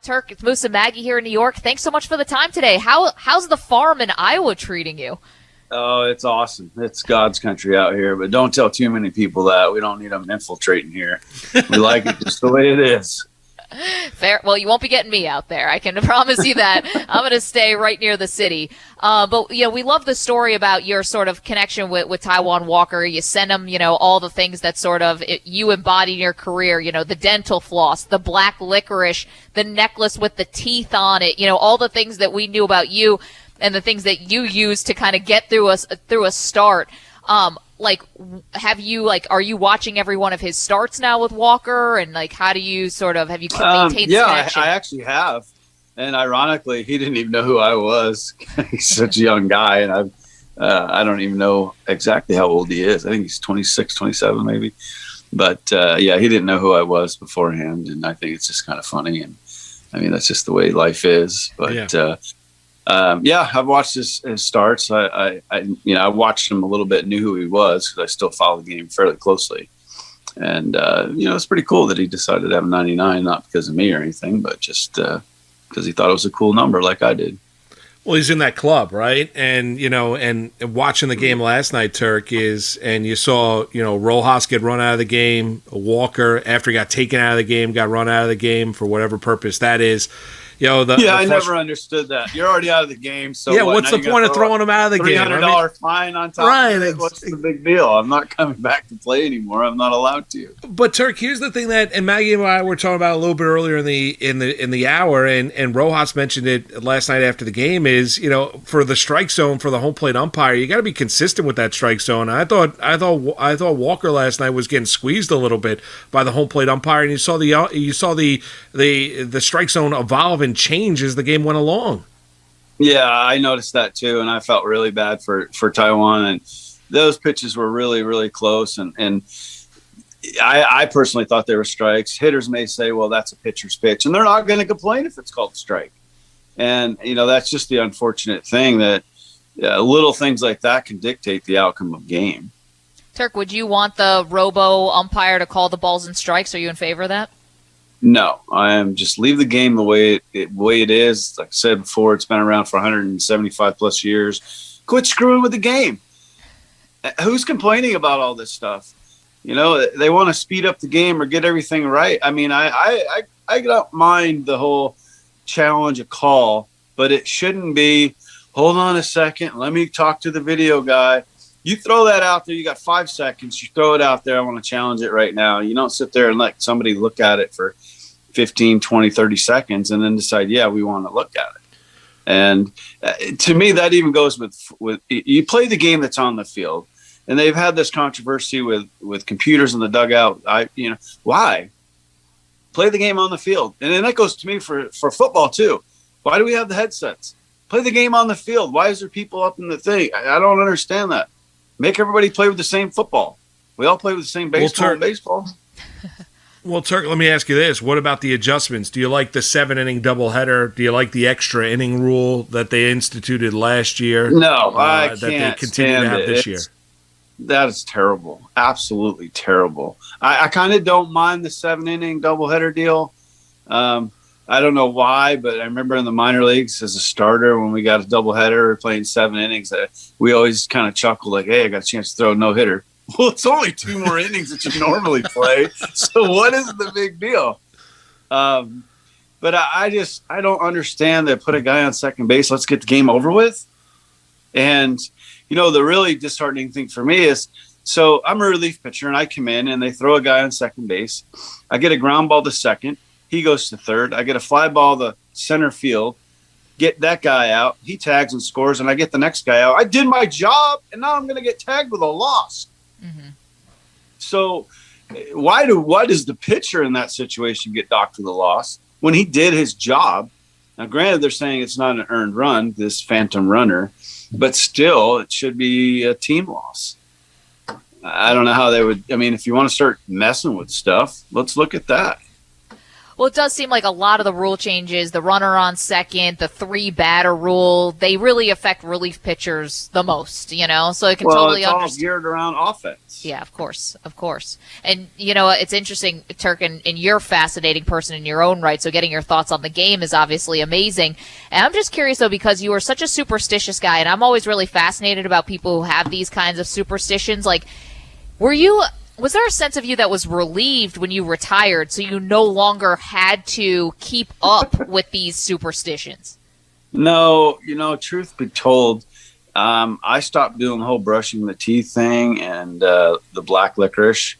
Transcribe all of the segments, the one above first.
Turk, it's Moose and Maggie here in New York. Thanks so much for the time today. How's the farm in Iowa treating you? Oh, it's awesome. It's God's country out here, but don't tell too many people that. We don't need them infiltrating here. We like it just the way it is. Fair. Well, you won't be getting me out there. I can promise you that. I'm going to stay right near the city. But, we love the story about your sort of connection with Taijuan Walker. You send him, all the things that sort of you embody in your career, the dental floss, the black licorice, the necklace with the teeth on it, all the things that we knew about you and the things that you use to kind of get through a start. Are you watching every one of his starts now with Walker? And how do you have you maintained this connection? I actually have. And ironically, he didn't even know who I was. He's such a young guy. And I don't even know exactly how old he is. I think he's 26, 27 maybe. But he didn't know who I was beforehand. And I think it's just kind of funny. And I mean, that's just the way life is. But I've watched his starts. I watched him a little bit, knew who he was because I still follow the game fairly closely. And, it's pretty cool that he decided to have 99, not because of me or anything, but just because he thought it was a cool number like I did. Well, he's in that club, right? And, and watching the game last night, Turk, and you saw, Rojas get run out of the game, Walker, after he got taken out of the game, got run out of the game for whatever purpose that is. I never understood that. You're already out of the game, so what's the point of throwing him out of the game? $300 fine on top. Right? What's the big deal? I'm not coming back to play anymore. I'm not allowed to. But Turk, here's the thing and Maggie and I were talking about a little bit earlier in the hour, and Rojas mentioned it last night after the game. Is for the strike zone for the home plate umpire, you got to be consistent with that strike zone. I thought Walker last night was getting squeezed a little bit by the home plate umpire, and you saw the strike zone evolve and change as the game went along. Yeah, I noticed that too, and I felt really bad for Taijuan. And those pitches were really, really close. And I personally thought they were strikes. Hitters may say, well, that's a pitcher's pitch, and they're not going to complain if it's called a strike. And, that's just the unfortunate thing that little things like that can dictate the outcome of game. Turk, would you want the robo umpire to call the balls and strikes? Are you in favor of that? No, I am just leave the game the way it is. Like I said before, it's been around for 175 plus years. Quit screwing with the game. Who's complaining about all this stuff? They want to speed up the game or get everything right. I mean, I don't mind the whole challenge a call, but it shouldn't be, hold on a second, let me talk to the video guy. You throw that out there, you got 5 seconds, you throw it out there, I want to challenge it right now. You don't sit there and let somebody look at it for 15, 20, 30 seconds and then decide, we want to look at it. And to me, that even goes with you play the game that's on the field. And they've had this controversy with computers in the dugout. Why? Play the game on the field. And then that goes to me for football too. Why do we have the headsets? Play the game on the field. Why is there people up in the thing? I don't understand that. Make everybody play with the same football. We all play with the same baseball. Well, Turk, let me ask you this. What about the adjustments? Do you like the 7-inning doubleheader? Do you like the extra inning rule that they instituted last year? No, I can't that they continue to have this year. That is terrible. Absolutely terrible. I kind of don't mind the 7-inning doubleheader deal. I don't know why, but I remember in the minor leagues as a starter when we got a doubleheader playing 7 innings, we always kind of chuckled like, hey, I got a chance to throw a no-hitter. Well, it's only 2 more innings that you normally play. So what is the big deal? But I don't understand that put a guy on second base. Let's get the game over with. And, the really disheartening thing for me is, so I'm a relief pitcher and I come in and they throw a guy on second base. I get a ground ball to second. He goes to third. I get a fly ball to center field. Get that guy out. He tags and scores, and I get the next guy out. I did my job, and now I'm going to get tagged with a loss. Mm-hmm. So why does the pitcher in that situation get docked with a loss when he did his job? Now, granted, they're saying it's not an earned run, this phantom runner, but still it should be a team loss. I don't know how they would – I mean, if you want to start messing with stuff, let's look at that. Well, it does seem like a lot of the rule changes, the runner on second, the 3-batter rule, they really affect relief pitchers the most, So I can totally it's all understand. geared around offense. Yeah, of course. And, it's interesting, Turk, and you're a fascinating person in your own right, so getting your thoughts on the game is obviously amazing. And I'm just curious, though, because you are such a superstitious guy, and I'm always really fascinated about people who have these kinds of superstitions. Like, was there a sense of you that was relieved when you retired, so you no longer had to keep up with these superstitions? No, truth be told, I stopped doing the whole brushing the teeth thing and the black licorice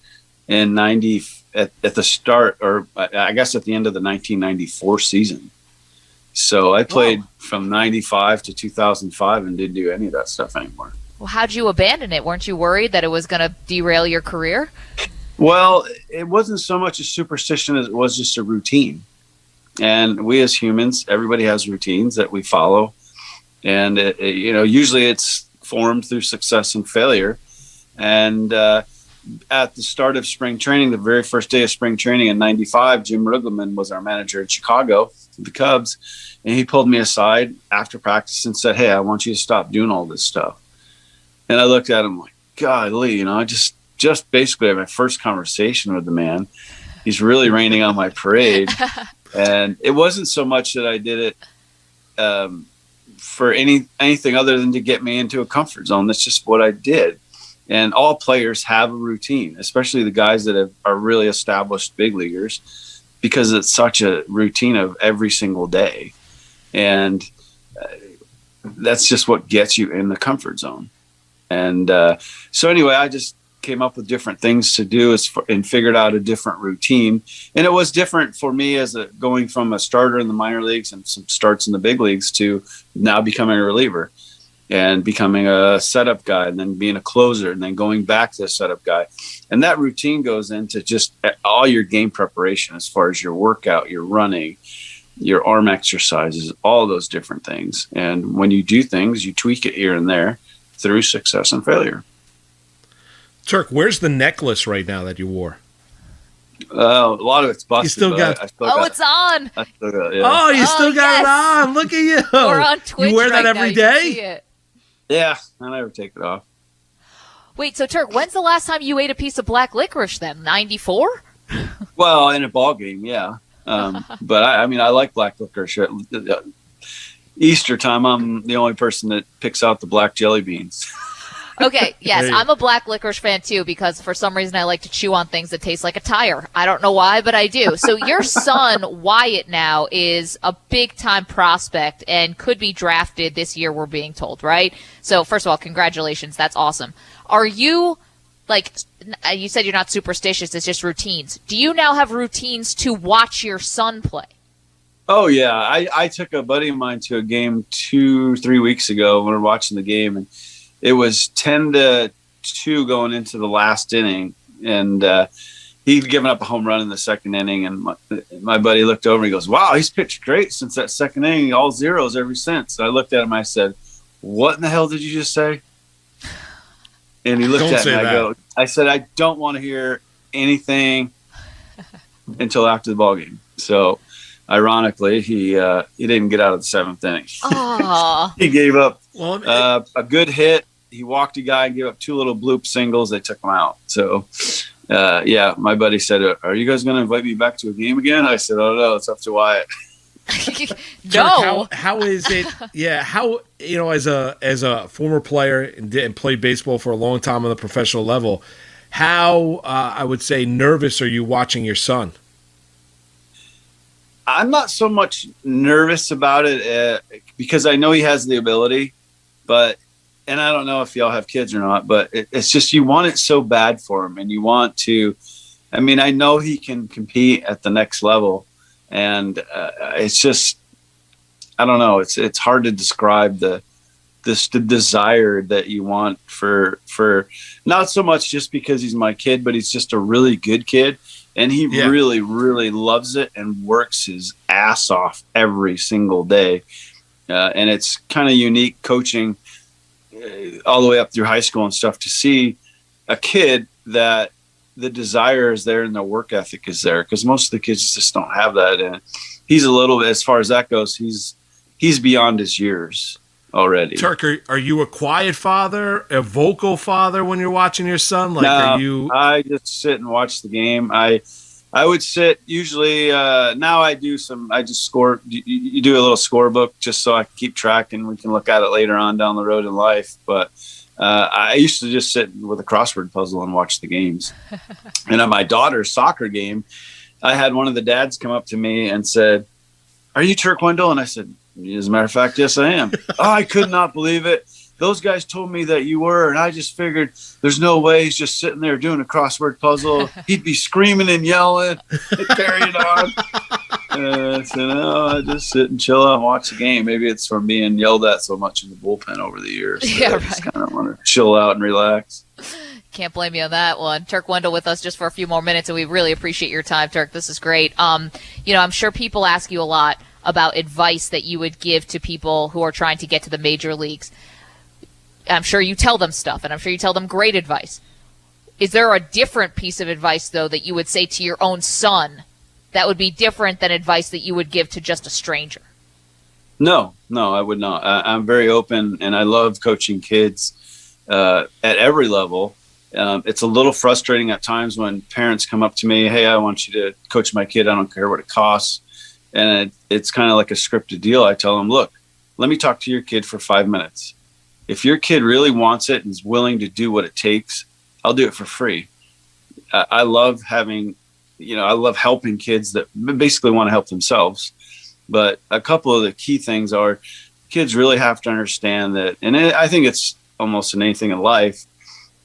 in at the start, or I guess at the end of the 1994 season. So I played from 95 to 2005 and didn't do any of that stuff anymore. Well, how'd you abandon it? Weren't you worried that it was going to derail your career? Well, it wasn't so much a superstition as it was just a routine. And we as humans, everybody has routines that we follow. And, usually it's formed through success and failure. And at the start of spring training, the very first day of spring training in 95, Jim Riggleman was our manager in Chicago, the Cubs. And he pulled me aside after practice and said, "Hey, I want you to stop doing all this stuff." And I looked at him like, golly, I just basically had my first conversation with the man. He's really raining on my parade. And it wasn't so much that I did it for anything other than to get me into a comfort zone. That's just what I did. And all players have a routine, especially the guys that are really established big leaguers, because it's such a routine of every single day. And that's just what gets you in the comfort zone. And so anyway, I just came up with different things to do and figured out a different routine. And it was different for me going from a starter in the minor leagues and some starts in the big leagues to now becoming a reliever and becoming a setup guy and then being a closer and then going back to a setup guy. And that routine goes into just all your game preparation as far as your workout, your running, your arm exercises, all those different things. And when you do things, you tweak it here and there through success and failure. Turk, where's the necklace right now that you wore? A lot of it's busted. You still got? It's on. I still got, yeah. Oh, you still got it on. Look at you. We're on Twitch. You wear that right every now. day? Yeah, I never take it off. Wait, so Turk, when's the last time you ate a piece of black licorice then? 94? Well, in a ball game, yeah. But I like black licorice. Easter time, I'm the only person that picks out the black jelly beans. Okay, yes, Hey. I'm a black licorice fan too because for some reason I like to chew on things that taste like a tire. I don't know why, but I do. So your son, Wyatt, now is a big-time prospect and could be drafted this year, we're being told, right? So first of all, congratulations. That's awesome. Are you, you said you're not superstitious, it's just routines. Do you now have routines to watch your son play? Oh, yeah. I took a buddy of mine to a game 2-3 weeks ago when we were watching the game, and it was 10-2 going into the last inning. And he'd given up a home run in the second inning. And my buddy looked over and he goes, "Wow, he's pitched great since that second inning, all zeros ever since." And I looked at him, I said, "What in the hell did you just say?" And he looked at me, I said, "I don't want to hear anything until after the ball game." So ironically, he didn't get out of the seventh inning. He gave up a good hit. He walked a guy and gave up 2 little bloop singles. They took him out. So, my buddy said, "Are you guys going to invite me back to a game again?" I said, "Oh, no, it's up to Wyatt." No. How is it? Yeah. How, as a former player and played baseball for a long time on the professional level, how, I would say, nervous are you watching your son? I'm not so much nervous about it because I know he has the ability, and I don't know if y'all have kids or not, but it's just you want it so bad for him, and you want to. I mean, I know he can compete at the next level, and it's just, I don't know. It's hard to describe the desire that you want for not so much just because he's my kid, but he's just a really good kid. And he really, really loves it and works his ass off every single day. And it's kind of unique coaching all the way up through high school and stuff to see a kid that the desire is there and the work ethic is there, because most of the kids just don't have that. And he's a little bit, as far as that goes, he's beyond his years already. Turk, are you a quiet father, a vocal father when you're watching your son? Like, No, are you? I just sit and watch the game. I would sit usually. Now I just score. You do a little scorebook just so I can keep track and we can look at it later on down the road in life. But I used to just sit with a crossword puzzle and watch the games. And at my daughter's soccer game, I had one of the dads come up to me and said, "Are you Turk Wendell?" And I said, "As a matter of fact, yes, I am." "Oh, I could not believe it. Those guys told me that you were, and I just figured there's no way he's just sitting there doing a crossword puzzle. He'd be screaming and yelling, carrying on." I said, "No, I just sit and chill out and watch the game. Maybe it's from being yelled at so much in the bullpen over the years. Yeah, I just kind of want to chill out and relax." Can't blame you on that one. Turk Wendell with us just for a few more minutes, and we really appreciate your time, Turk. This is great. I'm sure people ask you a lot about advice that you would give to people who are trying to get to the major leagues. I'm sure you tell them stuff, and I'm sure you tell them great advice. Is there a different piece of advice, though, that you would say to your own son that would be different than advice that you would give to just a stranger? No, I would not. I'm very open, and I love coaching kids at every level. It's a little frustrating at times when parents come up to me, "Hey, I want you to coach my kid. I don't care what it costs." And it's kind of like a scripted deal. I tell them, "Look, let me talk to your kid for 5 minutes. If your kid really wants it and is willing to do what it takes, I'll do it for free." I love helping kids that basically want to help themselves. But a couple of the key things are kids really have to understand that, and I think it's almost in anything in life,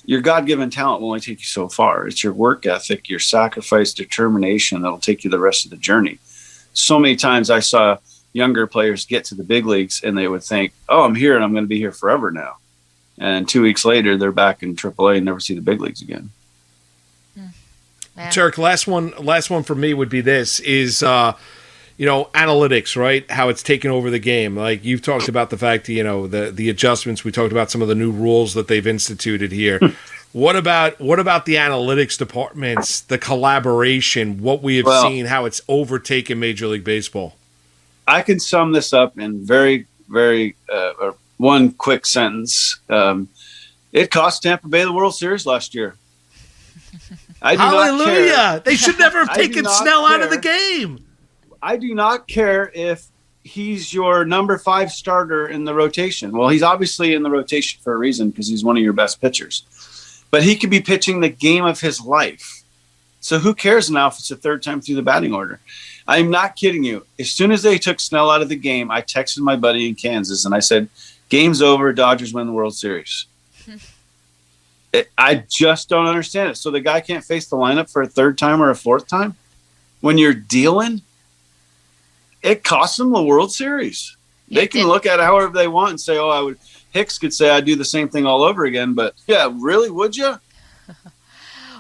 your God-given talent will only take you so far. It's your work ethic, your sacrifice, determination that'll take you the rest of the journey. So many times I saw younger players get to the big leagues and they would think, "Oh, I'm here and I'm going to be here forever now." And 2 weeks later, they're back in AAA and never see the big leagues again. Turk, last one for me would be this is, analytics, right? How it's taken over the game. Like you've talked about the fact, the adjustments. We talked about some of the new rules that they've instituted here. What about the analytics departments, the collaboration, what we have seen, how it's overtaken Major League Baseball? I can sum this up in very, very one quick sentence. It cost Tampa Bay the World Series last year. Hallelujah! They should never have taken Snell out of the game. I do not care if he's your number 5 starter in the rotation. Well, he's obviously in the rotation for a reason because he's one of your best pitchers. But he could be pitching the game of his life. So who cares now if it's the 3rd time through the batting order? I'm not kidding you. As soon as they took Snell out of the game, I texted my buddy in Kansas and I said, "Game's over. Dodgers win the World Series." I just don't understand it. So the guy can't face the lineup for a 3rd time or a 4th time? When you're dealing, it costs them the World Series. They can look at it however they want and say, "Oh, Hicks could say I'd do the same thing all over again." But yeah, really, would you?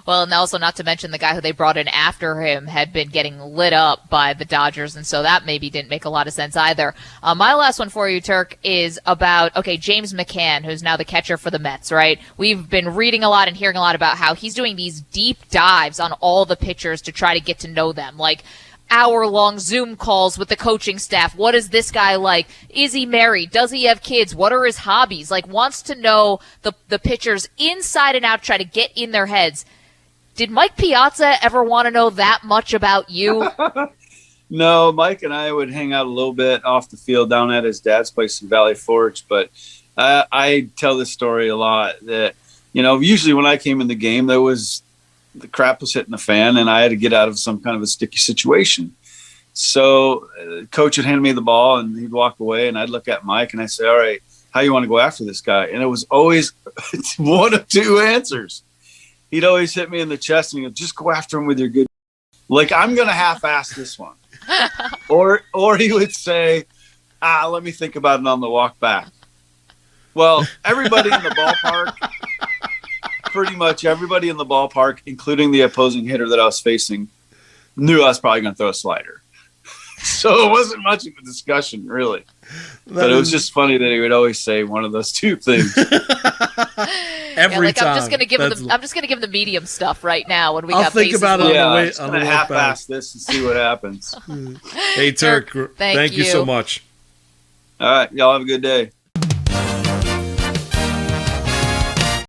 Well, and also not to mention the guy who they brought in after him had been getting lit up by the Dodgers, and so that maybe didn't make a lot of sense either. My last one for you, Turk, is about, James McCann, who's now the catcher for the Mets, right? We've been reading a lot and hearing a lot about how he's doing these deep dives on all the pitchers to try to get to know them, like hour-long Zoom calls with the coaching staff. What is this guy like? Is he married? Does he have kids? What are his hobbies? Like, wants to know the pitchers inside and out, try to get in their heads. Did Mike Piazza ever want to know that much about you? No, Mike and I would hang out a little bit off the field down at his dad's place in Valley Forge. But I tell this story a lot that, usually when I came in the game, the crap was hitting the fan and I had to get out of some kind of a sticky situation. So coach would hand me the ball and he'd walk away and I'd look at Mike and I'd say, "All right, how you want to go after this guy?" And it was always one of 2 answers. He'd always hit me in the chest and he'd go, "Just go after him with your good." Like, I'm going to half-ass this one. Or he would say, "Let me think about it on the walk back." Well, everybody in the ballpark, pretty much everybody in the ballpark, including the opposing hitter that I was facing, knew I was probably going to throw a slider. So it wasn't much of a discussion, really. But it was just funny that he would always say one of those 2 things. every time. I'm just gonna give him the medium stuff right now when we I'll got think bases about it loaded. on the way. I'm just gonna half-ass this and see what happens. Hey, Turk, thank you so much. All right, y'all have a good day.